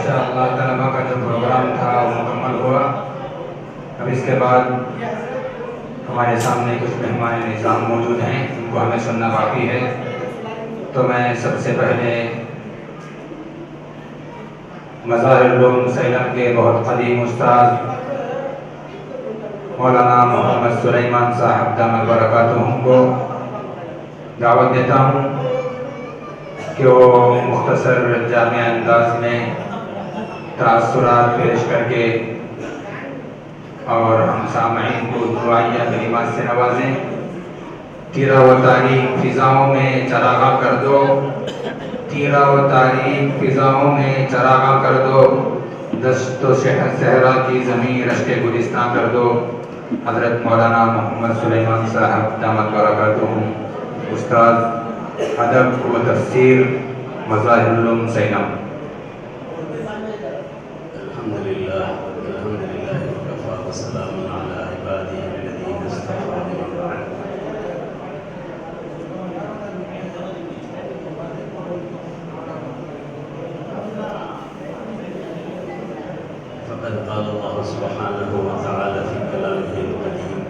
माशाअल्लाह तलबा का जो प्रोग्राम था वो मुकम्मल हुआ। अब इसके बाद हमारे सामने कुछ मेहमान निज़ाम मौजूद हैं, उनको हमें सुनना बाकी है। तो मैं सबसे पहले मज़ाहिरुल उलूम सैलम के बहुत क़दीम उस्ताद मौलाना मोहम्मद सुलेमान साहब दामद बरकातुहू को दावत देता हूँ कि वो मुख्तसर जामिया अंदाज में तासुरात पेश करके और हम सामईन को दुआइया कलिमात से नवाजें। तीरा व तारीख फ़िज़ाओं में चरागा कर दो, तीरा व तारीख फ़िज़ाओं में चरागा कर दो, दस्तो सहरा की ज़मीन रश्के गुलिस्तान कर दो। हज़रत मौलाना मोहम्मद सुलेमान साहब दामद बरकातुहू, उस्ताद अदब व तफसीर मज़ाहिरुल उलूम सैलम। अल्हम्दुलिल्लाह वकफ़ा व सलामुन अला इबादिही अल्लज़ीना इस्तफ़ा अम्मा बअद। फ़क़द क़ाल अल्लाहु सुब्हानहु व तआला फ़ी कलामिहिल क़दीम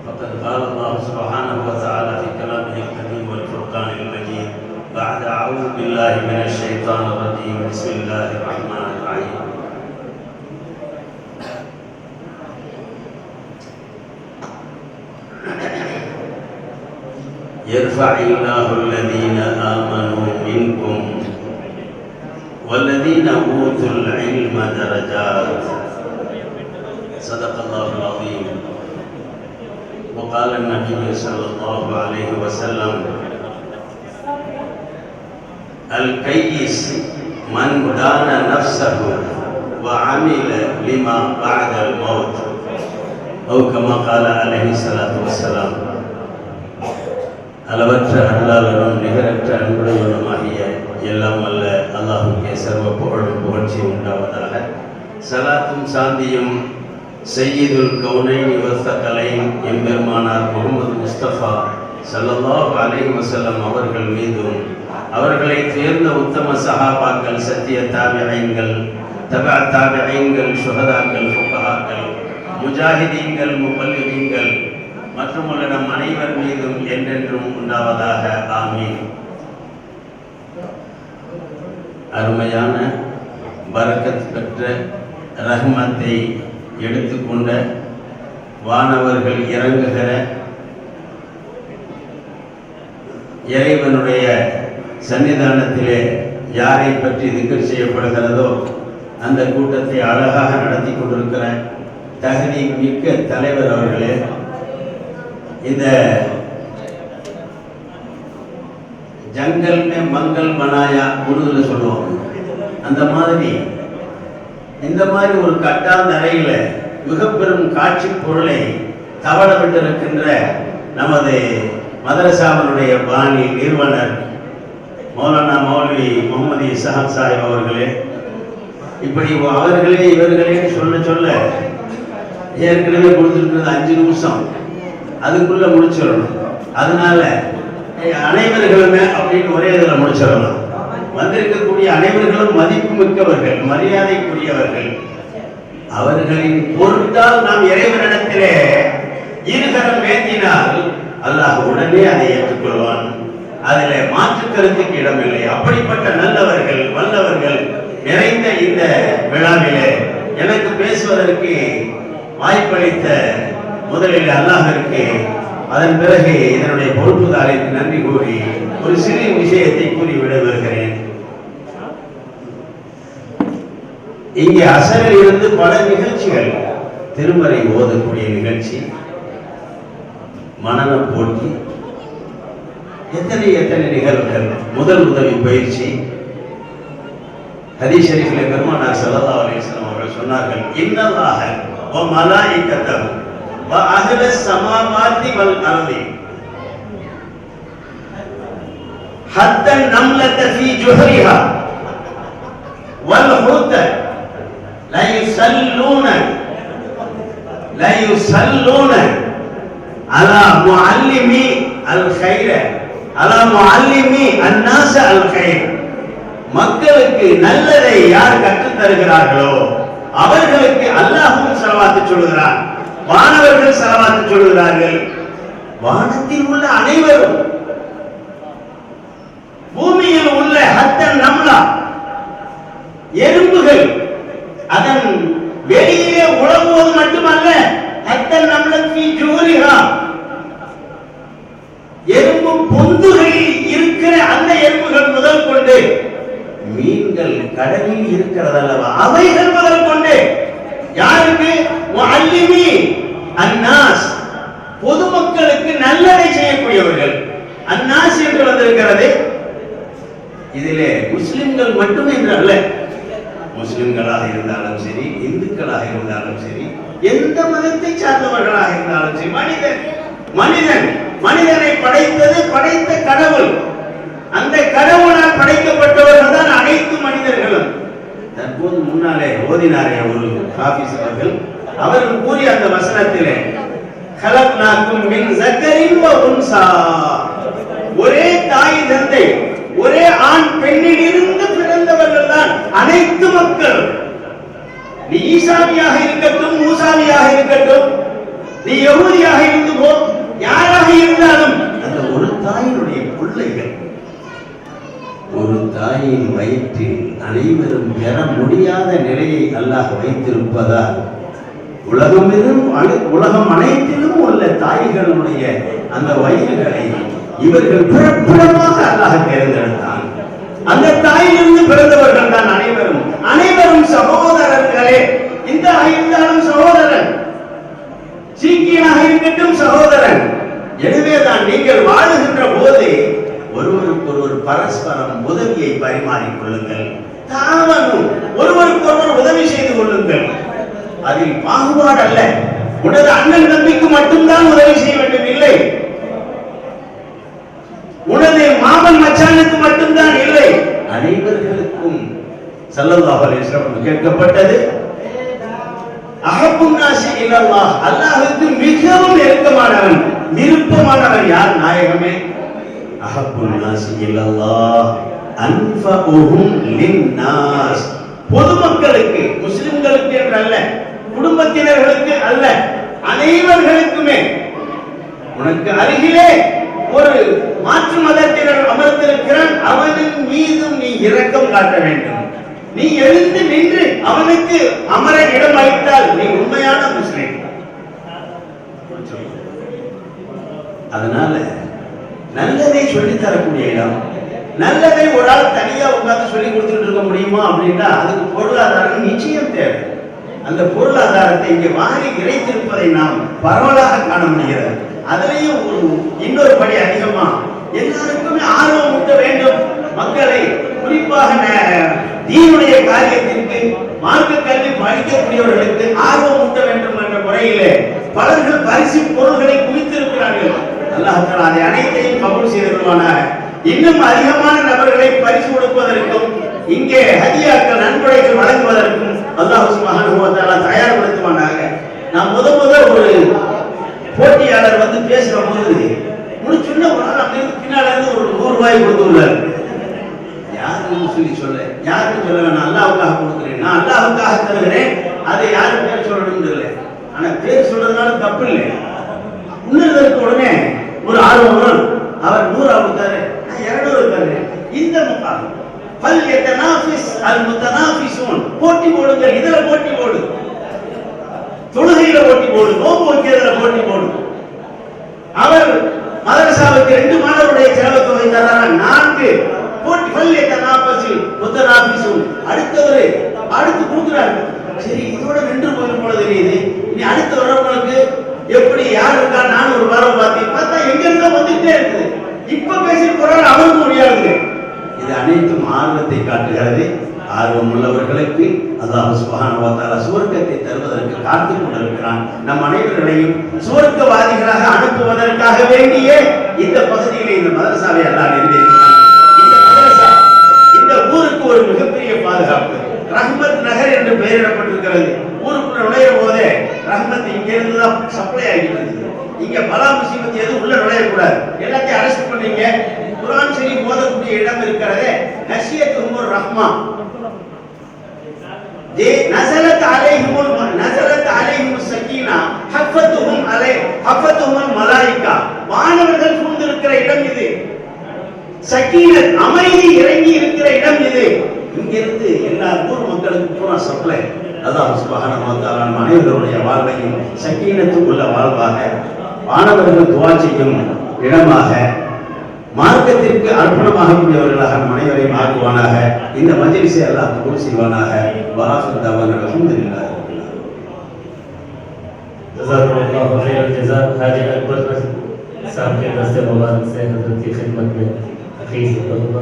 फ़क़द क़ाल अल्लाहु सुब्हानहु व तआला फ़ी कलामिहिल क़दीम वल फ़ुरक़ानिल मजीद बअद अऊज़ु बिल्लाहि मिनश शैतानिर रजीम बिस्मिल्लाहिर रहमानिर रहीम। यरफ़इल्लाहुल्लज़ीना आमनू मिनकुम वल्लज़ीना ऊतुल इल्म दरजात। सदक़ल्लाहुल अज़ीम। वक़ाल नबी सल्लल्लाहु अलैहि वसल्लम अल-कय्यिस मन दाना नफ्सहु व अमिल लिमा बअदल मौत औ कमा क़ाल अलैहि ஸலாத்து வஸ்ஸலாம்। அளவற்ற அருளாளனும் நிகரற்ற அன்புடையவனுமாகிய எல்லாம் வல்ல அல்லாஹ்வுக்கே சர்வ புகழும் புகழ்ச்சியும் உண்டாவதாக. ஸலாத்தும் சாந்தியும் சய்யிதுல் கௌனைனி வஸ்ஸகலைன் எம்பெருமானார் முஹம்மது முஸ்தஃபா ஸல்லல்லாஹு அலைஹி வஸல்லம் அவர்கள் மீதும், அவர்களை தேர்ந்த உத்தம சஹாபாக்கள், சத்திய தாபிஈன்கள், தபஅ தாபிஈன்கள், ஷுஹதாக்கள், ஃபுகஹாக்கள், முஜாஹிதீன்கள், முபல்லிகீன்கள் மற்றும் நம் அனைவர் மீதும் என்றென்றும் உண்டாவதாக. ஆமீன். அருமையான பரக்கத் பெற்ற ரஹ்மத்தை எடுத்துக்கொண்ட வானவர்கள் இறங்குகிற இறைவனுடைய சன்னிதானத்திலே யாரை பற்றி திக்ர் செய்யப்படுகிறதோ அந்த கூட்டத்தை அழகாக நடத்தி கொண்டிருக்கிற தகுதி மிக்க தலைவர் அவர்களே, இந்த ஜங்கல் மே மங்கல் பனாயா உருதுல சொல்லுவாங்க, அந்த மாதிரி இந்த மாதிரி ஒரு கட்டாந்தரையில மிக பெரும் காட்சி பொருளை தவற விட்டிருக்கின்ற நமது மதரசாவினுடைய பாணி நிறுவனர் மௌலானா மௌலவி முகமது இஸ்ஹாக் சாஹிப் அவர்களே, இப்படி அவர்களே இவர்களே சொல்ல சொல்ல ஏற்கனவே கொடுத்துருக்கிறது 5 நிமிஷம், அதுக்குள்ள முடிச்சிடணும். அதனால அனைவர்களுமே அப்படின்னு ஒரே இதில் முடிச்சிடலாம். வந்திருக்கக்கூடிய அனைவர்களும் மதிப்பு மிக்கவர்கள், மரியாதைக்குரியவர்கள். அவர்களின் பொருட்டால் நாம் இறைவனிடத்திலே இருகரம் ஏந்தினால் அல்லாஹ் உடனே அதை ஏற்றுக்கொள்வான். அதில் மாற்று கருத்துக்கு இடமில்லை. அப்படிப்பட்ட நல்லவர்கள், வல்லவர்கள் நிறைந்த இந்த விழாவிலே எனக்கு பேசுவதற்கு வாய்ப்பளித்த முதலில் அல்லாஹ்விற்கு, அதன் பிறகு இதனுடைய பொறுப்புதாரிற்கு நன்றி கூறி ஒரு சிறிய விஷயத்தை கூறி விடைபெறுகிறேன். இங்கே அசரில் இருந்து பல நிகழ்ச்சிகள், திருமறை ஓதக்கூடிய நிகழ்ச்சி, மனன போட்டி, எத்தனை எத்தனை நிகழ்வுகள், முதல் உதவி பயிற்சி. ஹதீஸ் ஷரீஃபிலே பெருமானார் ஸல்லல்லாஹு அலைஹி வஸல்லம் அவர்கள் சொன்னார்கள், இன்னல்லாஹ வ மலாயிகத்தஹு வ அஹ்லஸ் ஸமாவாத்தி வல் அர்தி ஹத்தன் நம்லத ஃபீ ஜுஹரிஹா வல் ஹூத லா யுஸல்லூன அலா முஅல்லிமி அல் கைர, அலா முஅல்லிமி அன்னாஸ அல் கைர். மக்களுக்கு நல்லதை யார் கற்றுத் தருகிறார்களோ அவர்களுக்கு அல்லாஹ்வும் ஸலவாத்து சொல்கிறான், வானவர்கள் ஸலவாத்து சொல்கிறார்கள். வானத்தில் உள்ள அனைவரும், பூமியில் உள்ள ஹத்தன் நம்லா எறும்புகள் அதன் வெளியிலே உழவுவது மட்டுமல்ல, ஹத்தன் நம்லத்தி ஜூரிஹா எறும்பு பொந்துகளில் இருக்கிற அந்த எறும்புகள் முதல் கொண்டு, மீன்கள் கடலில் இருக்கிறது அல்லவா அவைகள் முதல் கொண்டு, யாருக்கு? முஅல்லிமி அன்னாஸ், பொதுமக்களுக்கு நல்லதை செய்யக்கூடியவர்கள். அன்னாஸ் என்று வந்திருக்கிறது. இதிலே முஸ்லிம்கள் மட்டும் என்று அல்ல, முஸ்லிம்களாக இருந்தாலும் சரி, இந்துக்களாக இருந்தாலும் சரி, எந்த மதத்தை சார்ந்தவர்களாக இருந்தாலும் சரி, மனிதன் மனிதனை படைத்தது படைத்த கடவுள். அந்த கடவுளால் படைக்கப்பட்டவர்கள் தான் அனைத்து மனிதர்களும். தற்போது முன்னாலே ஓதினாரே ஒரு ஹாஃபிஸ் அவர்கள் கூறிய அந்த வசனத்திலே, கலக்னாக்கும் மின் ஸக்கரின் வ உன்ஸா, ஒரே தாய் தந்தை ஒரே ஆண் பெண்ணில் இருந்து பிறந்தவர்கள் தான் அனைத்து மக்கள். நீ ஈசாவியாக இருக்கட்டும், மூசாவியாக இருக்கட்டும், நீ யஹூதியாக இருந்து போ, யாராக இருந்தாலும் அந்த ஒரு தாயினுடைய பிள்ளைகள். ஒரு தாயின் வயிற்றில் அனைவரும் பெற முடியாத நிலையை அல்லாஹ் வைத்திருப்பதால் உலகம் அனைத்திலும் உள்ள தாய்களுடைய அந்த வயிறுகளை இவர்கள் பிறப்பிடமாக அல்லாஹ் தேர்ந்தெடுத்தான். அந்த தாயிலிருந்து பிறந்தவர்கள் தான் அனைவரும். அனைவரும் சகோதரர்களே. இந்த இருந்தாலும் சகோதரன், சீக்கியனாக இருக்கட்டும் சகோதரன். எனவேதான் நீங்கள் வாழுகின்ற போது ஒருவருக்கு ஒருவர் பரஸ்பரம் உதவியை பரிமாறிக் கொள்ளுங்கள். தாவனும் ஒருவருக்கு ஒருவர் உதவி செய்து கொள்ளுங்கள். அதில் பாகுபாடு அல்ல. உனது அண்ணன் தம்பிக்கு மட்டும்தான் உதவி செய்ய வேண்டும் இல்லை, உனது மாமன் மச்சானுக்கு மட்டும்தான் இல்லை, அனைவர்களுக்கும். ஸல்லல்லாஹு அலைஹி வஸல்லம் கேட்கப்பட்டது, அஹப்புன் நாஸி இலல்லாஹ், அல்லாஹ்வுக்கு மிகவும் நெருக்கமானவன் விருப்பமானவன் யார் நாயகமே? அஹப்புன் நாஸி இலல்லாஹ் அன்ஃபஉஹும் லின்னாஸ், பொதுமக்களுக்கு, முஸ்லிம்களுக்கு என்று அல்ல, குடும்பத்தினர்களுக்கு அல்ல, அனைவர்களுக்குமே. உனக்கு அருகிலே ஒரு மாற்று மதத்தினர் அமர்ந்திருக்கிறான், அவனின் மீதும் நீ இரக்கம் காட்ட வேண்டும். நீ எழுந்து நின்று அவனுக்கு அமர இடம் அளித்தால் நீ உண்மையான முஸ்லிம். அதனால நல்லதை சொல்லித் தரக்கூடிய இடம், நல்லதை ஒரு ஆள் தனியா உட்கார்ந்து சொல்லி கொடுத்துட்டு இருக்க முடியுமா அப்படின்னா அதுக்கு பொருளாதாரம் நிச்சயம் தேவை. அந்த பொருளாதாரத்தை இங்கே வாரி இறைத்திருப்பதை நாம் பரவலாக காண முடிகிறது. அதிலையும் இன்னொரு படி அதிகமா எல்லாருக்குமே ஆர்வம் ஊட்ட வேண்டும். மக்களை குறிப்பாக தீனுடைய காரியத்திற்கு மார்க்க கல்வி படிக்கக்கூடியவர்களுக்கு ஆர்வம் ஊட்ட வேண்டும் என்ற முறையிலே பலர்கள் பரிசு பொருள்களை குவித்திருக்கிறார்கள். அல்லாஹ் தஆலா அதை அனைத்தையும் கபூல் செய்திருவானாக. இன்னும் அதிகமான நபர்களை பரிசு கொடுப்பதற்கும் இங்கே ஹதியாக்கள் நன்கொடைகள் வழங்குவதற்கும் அல்லாஹ் சுப்ஹானஹு வ தஆலா தயார்படுத்துவானாக. நான் முதல் ஒரு போட்டியாளர் வந்து பேசுற போது முடிச்சுன்னா ஒரு நாள் அங்கிருந்து பின்னால இருந்து ஒரு 100 ரூபாய் கொடுத்துள்ளார். யாருன்னு சொல்ல, யாருன்னு சொல்ல வேணாம், அல்லாஹ்வுக்காக கொடுக்குறேன், நான் அல்லாஹ்வுக்காக தருகிறேன், அதை யாரு பேர் சொல்லணும்னு இல்லை. ஆனா பேர் சொல்றதுனால தப்பு இல்லை. உன்னதற்கு உடனே ஒரு ஆர்வம் வரும். அவர் 100 கொடுத்தாரு, நான் 200 தருகிறேன். இந்த முகாம் பல் யதனாஃபிஸ் அல் முத்தனாஃபிஸூன், போட்டி போடுங்கள். இதுல போட்டி போடு, தொழுகையில போட்டி போடு, நோன்பு வைக்கிறதுல போட்டி போடு. அவர் மதரசாவுக்கு 2 மாணவருடைய செலவு தொகை தராங்க, 4 போட்டி. பல் யதனாஃபிஸில் முத்தனாஃபிஸூன், அடுத்தவர் அடுத்து கொடுக்குறாரு. சரி, இதோட 2 போல தெரியுது. நீ அடுத்து வரவங்களுக்கு எப்படி யார் இருக்கா, நான் ஒரு வாரம் பார்த்தா எங்க இருந்தா வந்துட்டே இருக்குது. இப்ப பேசி போறாரு, அவருக்கு முடியாது. இது அனைத்தும் ஆர்வத்தை காட்டுகிறது. ஆர்வம் உள்ளவர்களுக்கு அல்லாஹ் சுப்ஹானஹு வ தஆலா சுவர்க்கத்தை தருவதற்கு காத்துக் கொண்டிருக்கிறான். நம் அனைவர்களையும் சுவர்க்கவாதிகளாக அனுப்புவதற்காக வேண்டிய இந்த பகுதியிலே இந்த மதரசாவை அல்லாஹ் நிறுவியிருக்கிறான். இந்த மதரசா இந்த ஊருக்கு ஒரு மிகப்பெரிய பாதுகாப்பு. ரஹ்மத் நகர் என்று பெயரிடப்பட்டிருக்கிறது. ஊருக்குள்ள நுழைய போதே ரஹ்மத் இங்க இருந்து தான் சப்ளை ஆகிட்டு இருக்குது. இங்க பலா முசீபத் எதுவும் உள்ள நுழையக்கூடாது, எல்லாத்தையும் அரெஸ்ட் பண்ணீங்க. குர்ஆன் ஷரீஃப் ஓதக்கூடிய இடம் இருக்கிறதே நஷியத்துஹுர் ரஹ்மா, जे नज़लत अलैहिमुस सकीना हफ़த்துहुல் மலாயிகா, வானவர்கள் சூழ்ந்திருக்கிற இடம் இது. சக்கீனத் அமைதி இறங்கி இருக்கிற இடம் இது. இங்கிருந்து எல்லா ஊர் மக்களுக்கு பூரா சப்ளை. அல்லாஹ் சுப்ஹானஹு வ தஆலா மனிதர்களுடைய வாழ்வையும் சக்கீனத்துக்கு உள்ள வாழ்வாக, வானவர்கள் துஆ செய்யும் இடமாக, மார்க்கத்திற்கு அர்ப்பணமாகக்கூடியவர்களாக அனைவரையும் ஆக்குவானாக. இந்த மஜ்லிஸை அல்லாஹ் கபூல் செய்வானாக. வஆஃபிரு தஅவானா அல்ஹம்துலில்லாஹி ரப்பில் ஆலமீன். जज़ाकल्लाहु खैरल जज़ा। हाजी अकबर साहब के दस्ते मुबारक से हज़रत की खिदमत में अखीर तौबा।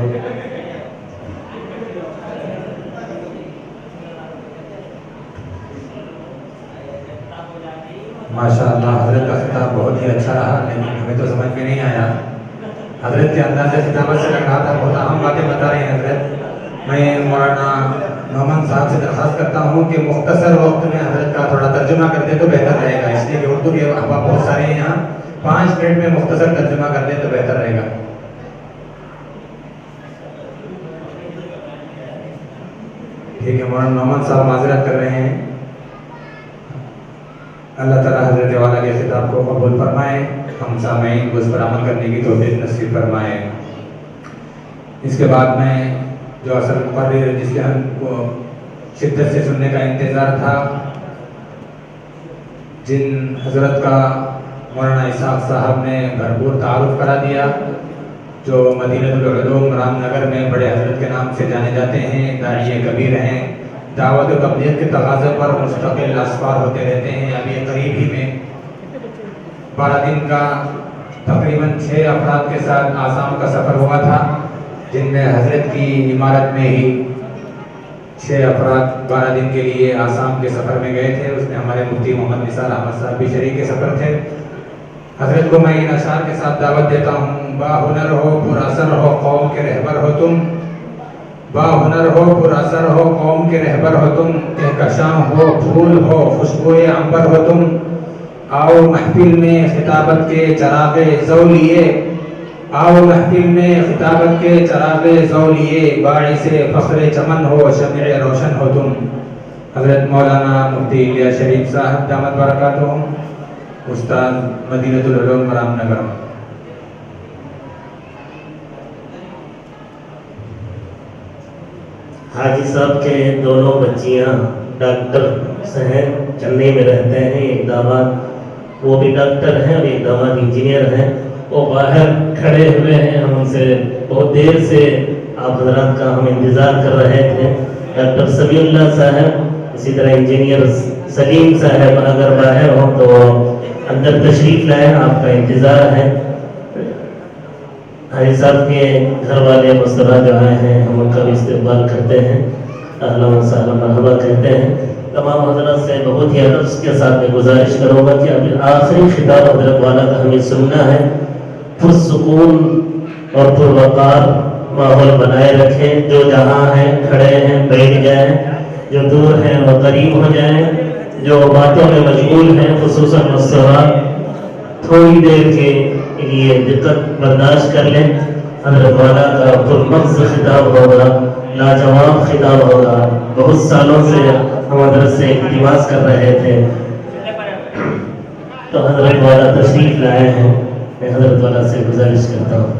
माशाअल्लाह हज़रत का खिताब बहुत ही अच्छा रहा, लेकिन हमें तो समझ में नहीं आया। हज़रत के अंदाज़ खिताबत से लग रहा था बहुत अहम बातें बता रहे हैं हज़रत। मैं मौलाना मोहम्मद साहब से दरख्वास्त करता हूँ कि मुख्तसर वक्त में हज़रत का थोड़ा तर्जुमा कर दे तो बेहतर रहेगा, इसलिए कि उर्दू के अहबाब बहुत सारे हैं यहाँ, 5 मिनट में मुख्तसर तर्जुमा कर दे तो बेहतर रहेगा। ठीक है, मौलाना मोहम्मद साहब माजरत कर रहे हैं। अल्लाह ताला हज़रत वाला के खिताब को कबूल फरमाए, हम सामईन को उस पर अमल करने की तौफीक नसीब फरमाए। इसके बाद में जो असल मुक़र्रिर जिसके हमको शिद्दत से सुनने का इंतज़ार था, जिन हज़रत का मौलाना इसाक़ साहब ने भरपूर तारुफ करा दिया, जो मदीनतुल उलूम रामनगर में बड़े हज़रत के नाम से जाने जाते हैं, दाइए कबीर हैं, दावत व तबलीग के तकाज़े पर मुस्तक़िल असफ़ार होते रहते हैं। अभी करीब ही में 12 दिन का तकरीबन 6 अफराद के साथ आसाम का सफ़र हुआ था, जिनमें हज़रत की इमारत में ही 6 अफराद 12 दिन के लिए आसाम के सफ़र में गए थे। उसमें हमारे मुफ्ती मोहम्मद निसार अहमद साहब भी शरीक के सफ़र थे। हज़रत को मैं इन अशार के साथ दावत देता हूँ। बाहुनर हो पुरअसर हो कौम के रहबर हो तुम, बाहुनर हो पुरअसर हो कौम के रहबर हो तुम, कहकशां हो फूल हो खुशबुए अंबर हो तुम, आओ महफिल में खिताबत के चरागे ज़ौ लिए, आओ महफिल में खिताबत के चरागे ज़ौ लिए, बाइसे फ़ख्रे चमन हो शम्ए रोशन हो तुम। हज़रत मौलाना मुफ्ती इलियास शरीफ साहब दामत बरकातुहुम, उस्ताद मदीनतुल उलूम रामनगर। हाजी साहब के दोनों बच्चियां डॉक्टर हैं, चेन्नई में रहते हैं। एक दामाद वो भी डॉक्टर हैं और एक दामाद इंजीनियर हैं। वो बाहर खड़े हुए हैं, हम उनसे बहुत देर से आप हजरात का हम इंतज़ार कर रहे थे। डॉक्टर समीउल्लाह साहब, इसी तरह इंजीनियर सलीम साहब अगर बाहर हों तो अंदर तशरीफ़ लाएँ, आपका इंतज़ार है। हाजी साहब के घर वाले मुस्तफ़ा जो आए हैं, हम उनका भी इस्तकबाल करते हैं, अहलन व सहलन मरहबा कहते हैं। तमाम हज़रत से बहुत ही अदब के साथ में गुजारिश करूँगा कि अभी आखिरी खिताब हज़रत वाला का हमें सुनना है। पुरसुकून और पुरवकार माहौल बनाए रखें। जो जहाँ हैं खड़े हैं बैठ जाएं, जो दूर हैं वो करीब हो जाएं, जो बातों में मशगूल हैं खुसूसन मुस्तफ़ा थोड़ी देर के लिए दिक्कत बर्दाश्त कर लें। हज़रत वाला का पुरमग़्ज़ खिताब होगा, लाजवाब खिताब होगा। बहुत सालों से हम हज़रत से इल्तिमास कर रहे थे, तो हज़रत वाला तशरीफ़ लाए हैं। मैं हज़रत वाला से गुजारिश करता हूँ।